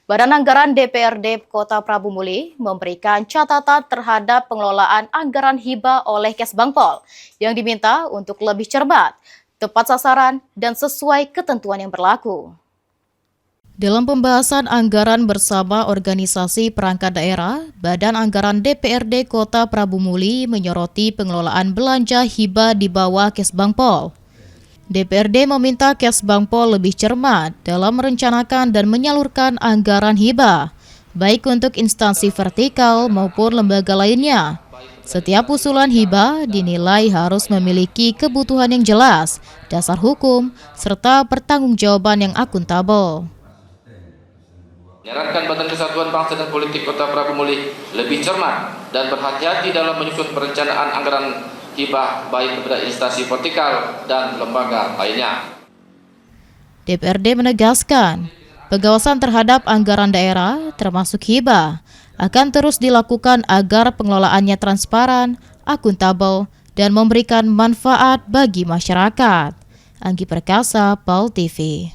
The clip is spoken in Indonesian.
Badan Anggaran DPRD Kota Prabu Muli memberikan catatan terhadap pengelolaan anggaran hibah oleh Kesbangpol yang diminta untuk lebih cermat, tepat sasaran, dan sesuai ketentuan yang berlaku. Dalam pembahasan anggaran bersama organisasi perangkat daerah, Badan Anggaran DPRD Kota Prabu Muli menyoroti pengelolaan belanja hibah di bawah Kesbangpol. DPRD meminta Kesbangpol lebih cermat dalam merencanakan dan menyalurkan anggaran hibah, baik untuk instansi vertikal maupun lembaga lainnya. Setiap usulan hibah dinilai harus memiliki kebutuhan yang jelas, dasar hukum, serta pertanggungjawaban yang akuntabel. Menyarankan Badan Kesatuan Bangsa dan Politik Kota Prabu Muli lebih cermat dan berhati-hati dalam menyusun perencanaan anggaran hibah baik kepada instansi vertikal dan lembaga lainnya. DPRD menegaskan, pengawasan terhadap anggaran daerah termasuk hibah akan terus dilakukan agar pengelolaannya transparan, akuntabel, dan memberikan manfaat bagi masyarakat. Anggi Perkasa, PAL TV.